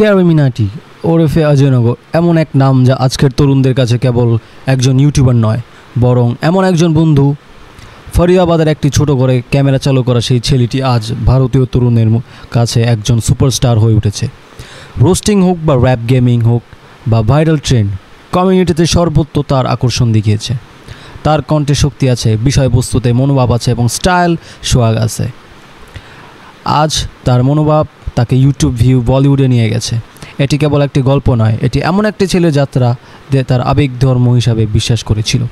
Carry মিনাটি ওরফে অজয়নগর এমন এক নাম যা আজকের তরুণদের কাছে কেবল একজন ইউটিউবার নয়, বরং এমন একজন বন্ধু। ফরিদাবাদের একটি ছোট ঘরে ক্যামেরা চালু করা সেই ছেলেটি আজ ভারতীয় তরুণের কাছে একজন সুপারস্টার হয়ে উঠেছে। রোস্টিং হোক বা র্যাপ গেমিং হোক বা ভাইরাল ট্রেন্ড, কমিউনিটিতে সর্বত্র তার আকর্ষণ দেখিয়েছে। তার কণ্ঠে শক্তি আছে, বিষয়বস্তুতে মনোভাব আছে এবং স্টাইল সোয়াগ আছে। আজ তার মনোভাব তাকে ইউটিউব ভিউ বলিউডে নিয়ে গেছে। এটি কেবল একটি গল্প নয়, এটি এমন একটি ছেলের যাত্রা যে তার আবেগ ধর্ম হিসাবে বিশ্বাস করেছিল।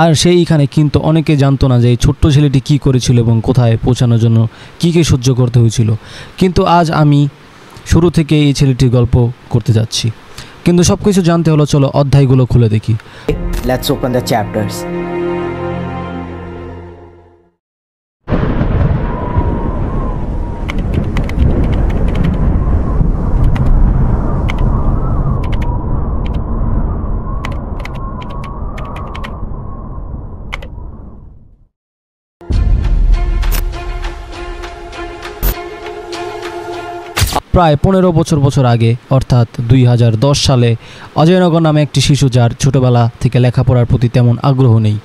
আর সেইখানে কিন্তু অনেকে জানতো না যে এই ছোট্ট ছেলেটি কী করেছিল এবং কোথায় পৌঁছানোর জন্য কী কী সহ্য করতে হয়েছিল। কিন্তু আজ আমি শুরু থেকে এই ছেলেটির গল্প করতে যাচ্ছি, কিন্তু সব কিছু জানতে হলো চলো অধ্যায়গুলো খুলে দেখি। Let's open the chapters. প্রায় 15 বছর আগে অর্থাৎ 2010 সালে অজয়নগর নামে একটি শিশু, যার ছোটোবেলা থেকে লেখাপড়ার প্রতি তেমন আগ্রহ নেই,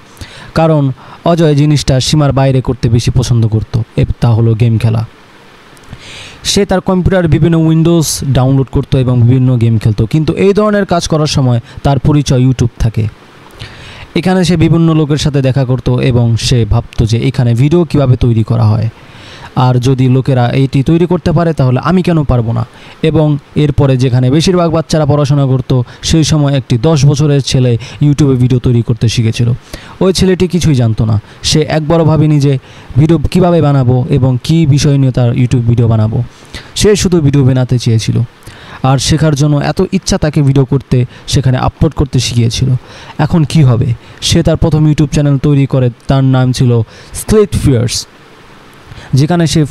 কারণ অজয় জিনিসটা সীমার বাইরে করতে বেশি পছন্দ করত, তা হলো গেম খেলা। সে তার কম্পিউটারে বিভিন্ন উইন্ডোজ ডাউনলোড করত এবং বিভিন্ন গেম খেলত, কিন্তু এই ধরনের কাজ করার সময় তার পরিচয় ইউটিউব থাকে। এখানে সে বিভিন্ন লোকের সাথে দেখা করত এবং সে ভাবত যে এখানে ভিডিও কিভাবে তৈরি করা হয়, আর যদি লোকেরা এইটি তৈরি করতে পারে তাহলে আমি কেন পারবো না। এবং এরপরে যেখানে বেশিরভাগ বাচ্চারা পড়াশোনা করতো, সেই সময় একটি 10 বছরের ছেলে ইউটিউবে ভিডিও তৈরি করতে শিখেছিল। ওই ছেলেটি কিছুই জানতো না, সে একবারও ভাবেনি যে ভিডিও কিভাবে বানাবো এবং কী বিষয় নিয়ে তার ইউটিউব ভিডিও বানাবো। সে শুধু ভিডিও বানাতে চেয়েছিল, আর শেখার জন্য এত ইচ্ছা তাকে ভিডিও করতে, সেখানে আপলোড করতে শিখিয়েছিল। এখন কি হবে? সে তার প্রথম ইউটিউব চ্যানেল তৈরি করে, তার নাম ছিল স্লিট ফিয়ার্স, যেখানে সে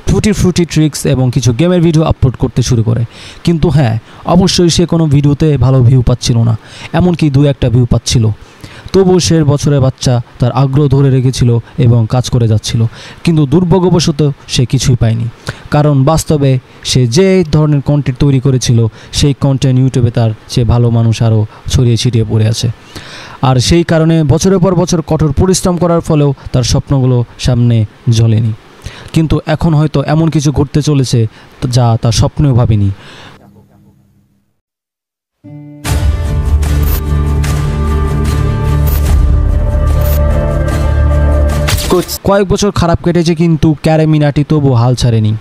ফ্রুটি ট্রিক্স এবং কিছু গেমের ভিডিও আপলোড করতে শুরু করে। কিন্তু হ্যাঁ, অবশ্যই সে কোনো ভিডিওতে ভালো ভিউ পাচ্ছিল না, এমনকি 2-1টা ভিউ পাচ্ছিল। তবুও সে বছরের বাচ্চা তার আগ্রহ ধরে রেখেছিল এবং কাজ করে যাচ্ছিল। কিন্তু দুর্ভাগ্যবশত সে কিছুই পায়নি, কারণ বাস্তবে সে যে ধরনের কন্টেন্ট তৈরি করেছিল সেই কন্টেন্ট ইউটিউবে তার চেয়ে ভালো মানুষ আরও ছড়িয়ে ছিটিয়ে পড়ে আছে। আর সেই কারণে বছরের পর বছর কঠোর পরিশ্রম করার ফলেও তার স্বপ্নগুলো সামনে জ্বলেনি। কিন্তু এখন হয়তো এমন কিছু ঘটতে চলেছে যা তার স্বপ্নেও ভাবেনি। কয়েক বছর খারাপ কেটেছে, কিন্তু ক্যারি মিনাটি তবু হাল ছাড়েনি।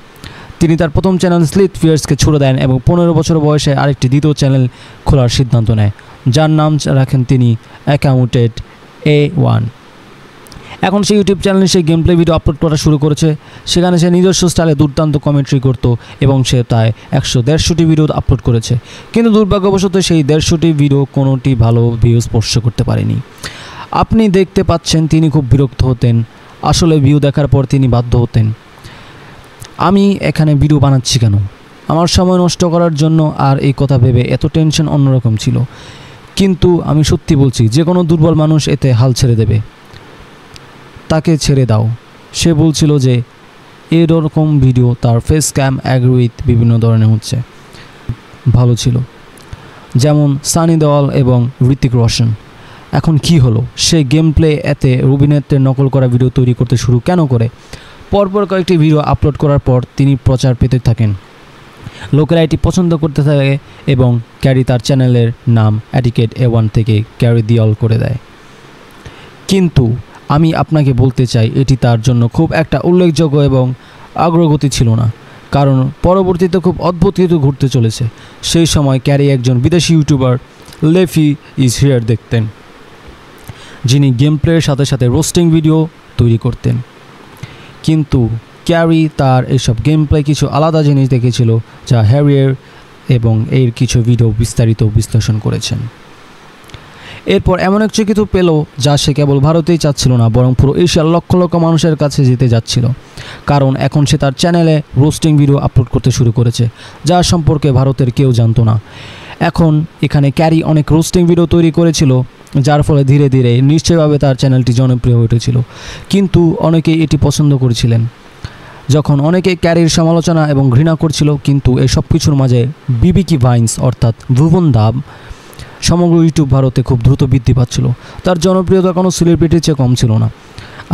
তিনি তার প্রথম চ্যানেল স্লিট ফিয়ার্সকে ছুড়ে দেন এবং 15 বছর বয়সে আরেকটি দ্বিতীয় চ্যানেল খোলার সিদ্ধান্ত নেয়, যার নাম রাখেন তিনি অ্যাকাউন্টেড A1। এখন সে ইউটিউব চ্যানেলে সে গেম প্লে ভিডিও আপলোড করা শুরু করেছে। সেখানে সে নিজস্ব স্টাইলে দুর্দান্ত কমেন্ট্রি করত এবং সে তাই 100-150টি ভিডিও আপলোড করেছে। কিন্তু দুর্ভাগ্যবশত সেই 150টি ভিডিও কোনোটি ভালো ভিউ স্পর্শ করতে পারেনি। আপনি দেখতে পাচ্ছেন তিনি খুব বিরক্ত হতেন। আসলে ভিউ দেখার পর তিনি বাধ্য হতেন, আমি এখানে ভিডিও বানাচ্ছি কেন, আমার সময় নষ্ট করার জন্য। আর এই কথা ভেবে এত টেনশন অন্যরকম ছিল। কিন্তু আমি সত্যি বলছি, যে কোনো দুর্বল মানুষ এতে হাল ছেড়ে দেবে, তাকে ছেড়ে দাও। সে বলছিল যে এরকম ভিডিও তার ফেস ক্যাম অ্যাগ্রি উইথ বিভিন্ন ধরনের হচ্ছে ভালো ছিল, যেমন সানি দেওয়াল এবং ঋতিক রোশন। এখন কি হলো? সে গেম প্লে এতে রবিনেত্রের নকল করা ভিডিও তৈরি করতে শুরু কেন করে? পরপর কয়েকটি ভিডিও আপলোড করার পর তিনি প্রচার পেতে থাকেন, লোকেরা এটি পছন্দ করতে থাকে এবং ক্যারি তার চ্যানেলের নাম অ্যাটিকেট A1 থেকে ক্যারি দিওয়াল করে দেয়। কিন্তু আমি আপনাকে বলতে চাই, এটি তার জন্য খুব একটা উল্লেখযোগ্য এবং অগ্রগতি ছিল না, কারণ পরবর্তীতে খুব অদ্ভুত কিছু ঘটতে চলেছে। সেই সময় ক্যারি একজন বিদেশি ইউটিউবার লেফি ইজ হিয়ার দেখতেন, যিনি গেম প্লের সাথে সাথে রোস্টিং ভিডিও তৈরি করতেন। কিন্তু ক্যারি তার এইসব গেম প্লে কিছু আলাদা জিনিস দেখেছিল, যা হ্যারিয়ার এবং এর কিছু ভিডিও বিস্তারিত বিশ্লেষণ করেছেন। এরপর এমন এক কিছু পেল যা সে কেবল ভারতেই চাচ্ছিল না, বরং পুরো এশিয়ার লক্ষ লক্ষ মানুষের কাছে যেতে যাচ্ছিল, কারণ এখন সে তার চ্যানেলে রোস্টিং ভিডিও আপলোড করতে শুরু করেছে, যা সম্পর্কে ভারতের কেউ জানতো না। এখন এখানে ক্যারি অনেক রোস্টিং ভিডিও তৈরি করেছিল, যার ফলে ধীরে ধীরে নিশ্চয়ভাবে তার চ্যানেলটি জনপ্রিয় হয়ে উঠেছিল। কিন্তু অনেকেই এটি পছন্দ করেছিলেন, যখন অনেকে ক্যারির সমালোচনা এবং ঘৃণা করছিল, কিন্তু এই সব কিছুর মাঝে বিবিকি ভাইন্স অর্থাৎ ভুবন দাব সমগ্র ইউটিউব ভারতে খুব দ্রুত বৃদ্ধি পাচ্ছিল। তার জনপ্রিয়তা কোনো সেলিব্রিটির চেয়ে কম ছিল না।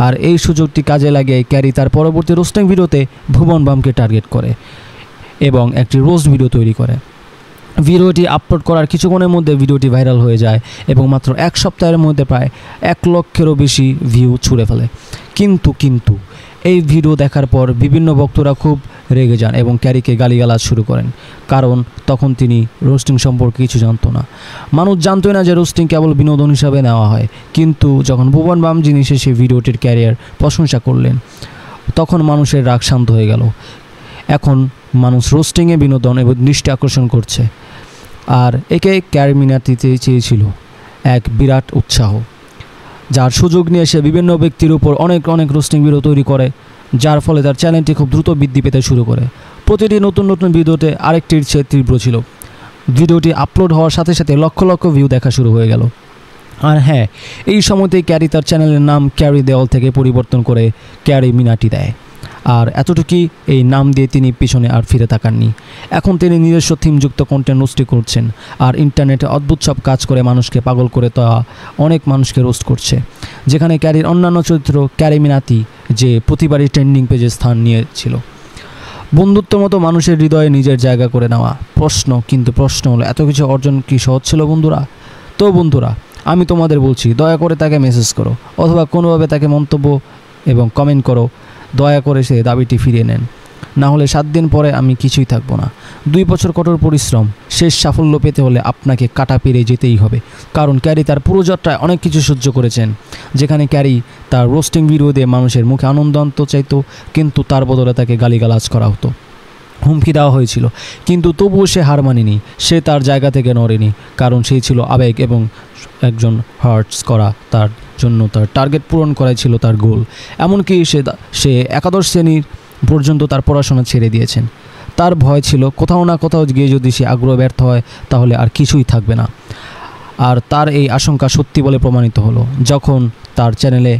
আর এই সুযোগটি কাজে লাগিয়ে ক্যারি তার পরবর্তী রোস্টিং ভিডিওতে ভুবন বামকে টার্গেট করে এবং একটি রোস্ট ভিডিও তৈরি করে। ভিডিওটি আপলোড করার কিছুক্ষণের মধ্যে ভিডিওটি ভাইরাল হয়ে যায় এবং মাত্র এক সপ্তাহের মধ্যে প্রায় 1 লক্ষেরও বেশি ভিউ ছুঁড়ে ফেলে। কিন্তু এই ভিডিও দেখার পর বিভিন্ন ভক্তরা খুব রেগে যান এবং ক্যারিকে গালিগালাজ শুরু করেন, কারণ তখন তিনি রোস্টিং সম্পর্কে কিছু জানতো না। মানুষ জানতোই না যে রোস্টিং কেবল বিনোদন হিসাবে নেওয়া হয়। কিন্তু যখন ভুবন বাম যিনি সেই ভিডিওটির ক্যারিয়ার প্রশংসা করলেন, তখন মানুষের রাগ শান্ত হয়ে গেল। এখন মানুষ রোস্টিংয়ে বিনোদন এবং দৃষ্টি আকর্ষণ করছে। আর একে ক্যারি মিনাটিতে চেয়েছিল এক বিরাট উৎসাহ, যার সুযোগ নিয়ে সে বিভিন্ন ব্যক্তির উপর অনেক রোস্টিং ভিডিও তৈরি করে, যার ফলে তার চ্যানেলটি খুব দ্রুত বৃদ্ধি পেতে শুরু করে। প্রতিটি নতুন ভিডিওতে আরেকটির চেয়ে তীব্র ছিল। ভিডিওটি আপলোড হওয়ার সাথে সাথে লক্ষ লক্ষ ভিউ দেখা শুরু হয়ে গেল। আর হ্যাঁ, এই সময়তেই ক্যারি তার চ্যানেলের নাম ক্যারি দেওয়াল থেকে পরিবর্তন করে ক্যারি মিনাটি দেয়। আর এতটুকুই, এই নাম দিয়ে তিনি পিছনে আর ফিরে তাকাননি। এখন তিনি নিজস্ব থিমযুক্ত কন্টেন্ট রোস্ট করছেন আর ইন্টারনেটে অদ্ভুত সব কাজ করে মানুষকে পাগল করে তা অনেক মানুষকে রোস্ট করছে। যেখানে ক্যারির অন্যান্য চরিত্র ক্যারি মিনাটি যে প্রতিবারই ট্রেন্ডিং পেজে স্থান নিয়েছিল। বন্ধুত্বের মতো মানুষের হৃদয়ে নিজের জায়গা করে নেওয়া। প্রশ্ন হলো, এত কিছু অর্জন কি সহজ ছিল বন্ধুরা? তো বন্ধুরা, আমি তোমাদের বলছি, দয়া করে তাকে মেসেজ করো অথবা কোনোভাবে তাকে মন্তব্য এবং কমেন্ট করো। দয়া করে সে দাবিটি ফিরিয়ে নেন, না হলে 7 দিন পরে আমি কিছুই থাকবো না। 2 বছর কঠোর পরিশ্রম, শেষ সাফল্য পেতে হলে আপনাকে কাটা পেরে যেতেই হবে। কারণ ক্যারি তার পুরো যাত্রায় অনেক কিছু সহ্য করেছেন। যেখানে ক্যারি তার রোস্টিং ভিডিও দিয়ে মানুষের মুখে আনন্দ আনতে চাইতো, কিন্তু তার বদলে তাকে গালিগালাজ করা হতো, হুমকি দেওয়া হয়েছিল। কিন্তু তবুও সে হার মানেনি, সে তার জায়গা থেকে নড়েনি, কারণ সেই ছিল আবেগ এবং একজন হার্টস করা। তার জন্য তার টার্গেট পূরণ করাই ছিল তার গোল। এমনকি সে একাদশ শ্রেণীর পর্যন্ত তার পড়াশোনা ছেড়ে দিয়েছেন। তার ভয় ছিল কোথাও না কোথাও গিয়ে যদি সে আগ্রহ ব্যর্থ হয় তাহলে আর কিছুই থাকবে না। আর তার এই আশঙ্কা সত্যি বলে প্রমাণিত হলো যখন তার চ্যানেলে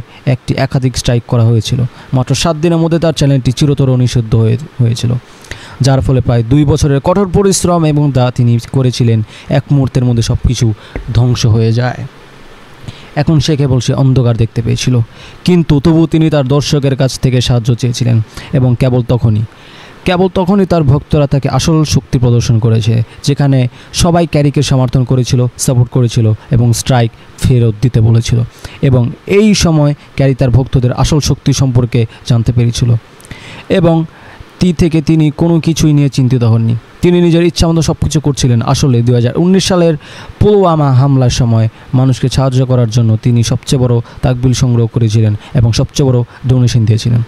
একাধিক স্ট্রাইক করা হয়েছিল। মাত্র 7 দিনের মধ্যে তার চ্যানেলটি চিরতরে নিষিদ্ধ হয়েছিল, যার ফলে প্রায় 2 বছরের কঠোর পরিশ্রম এবং তিনি করেছিলেন এক মুহূর্তের মধ্যে সব কিছু ধ্বংস হয়ে যায়। এখন সে কেবল সে অন্ধকার দেখতে পেয়েছিল, কিন্তু তবু তিনি তার দর্শকের কাছ থেকে সাহায্য চেয়েছিলেন এবং কেবল তখনই তার ভক্তরা তাকে আসল শক্তি প্রদর্শন করেছে, যেখানে সবাই ক্যারিকে সমর্থন করেছিল, সাপোর্ট করেছিল এবং স্ট্রাইক ফেরত দিতে বলেছিল। এবং এই সময় ক্যারি তার ভক্তদের আসল শক্তি সম্পর্কে জানতে পেরেছিল এবং থেকে তিনি কোনো কিছুই নিয়ে চিন্তিত হননি। তিনি নিজের ইচ্ছামতো সব কিছু করছিলেন। আসলে 2019 সালের পুলওয়ামা হামলার সময় মানুষকে সাহায্য করার জন্য তিনি সবচেয়ে বড় তাকবিল সংগ্রহ করেছিলেন এবং সবচেয়ে বড় ডোনেশন দিয়েছিলেন।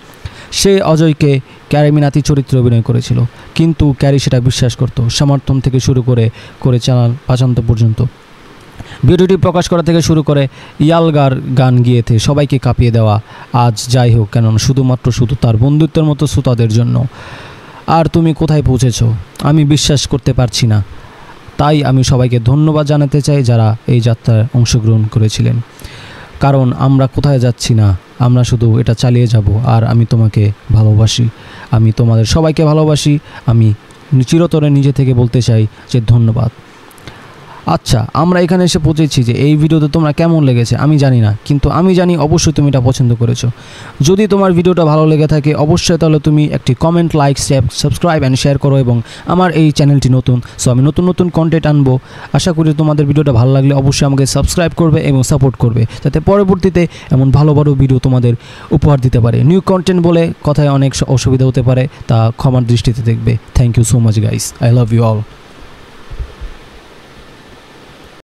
সে অজয়কে ক্যারি মিনাতি চরিত্রে অভিনয় করেছিল, কিন্তু ক্যারি সেটা বিশ্বাস করত, সমর্থন থেকে শুরু করে চ্যানেল পাচান্ত পর্যন্ত। ভিডিওটি প্রকাশ করা থেকে শুরু করে ইয়ালগার গান গিয়েতে সবাইকে কাঁপিয়ে দেওয়া। আজ যাই হোক কেন, শুধু তার বন্ধুত্বের মতো শ্রোতাদের জন্য। আর তুমি কোথায় পৌঁছেছো আমি বিশ্বাস করতে পারছি না। তাই আমি সবাইকে ধন্যবাদ জানাতে চাই যারা এই যাত্রায় অংশগ্রহণ করেছিলেন, কারণ আমরা কোথায় যাচ্ছি না, আমরা শুধু এটা চালিয়ে যাব। আর আমি তোমাকে ভালোবাসি, আমি তোমাদের সবাইকে ভালোবাসি। আমি চিরতরে নিজে থেকে বলতে চাই যে ধন্যবাদ। আচ্ছা, আমরা এখানে এসে পৌঁছেছি যে এই ভিডিওতে তোমরা কেমন লেগেছে আমি জানি না, কিন্তু আমি জানি অবশ্যই তুমি এটা পছন্দ করেছো। যদি তোমার ভিডিওটা ভালো লেগে থাকে অবশ্যই তাহলে তুমি একটি comment, like, subscribe and share করো। এবং আমার এই চ্যানেলটি নতুন, সো আমি নতুন কন্টেন্ট আনবো। আশা করি তোমাদের ভিডিওটা ভালো লাগলে অবশ্যই আমাকে সাবস্ক্রাইব করবে এবং সাপোর্ট করবে, যাতে পরবর্তীতে এমন ভালো ভিডিও তোমাদের উপহার দিতে পারে। নিউ কন্টেন্ট বলে কথায় অনেক অসুবিধা হতে পারে, তা ক্ষমার দৃষ্টিতে দেখবে। Thank you so much guys, I love you all.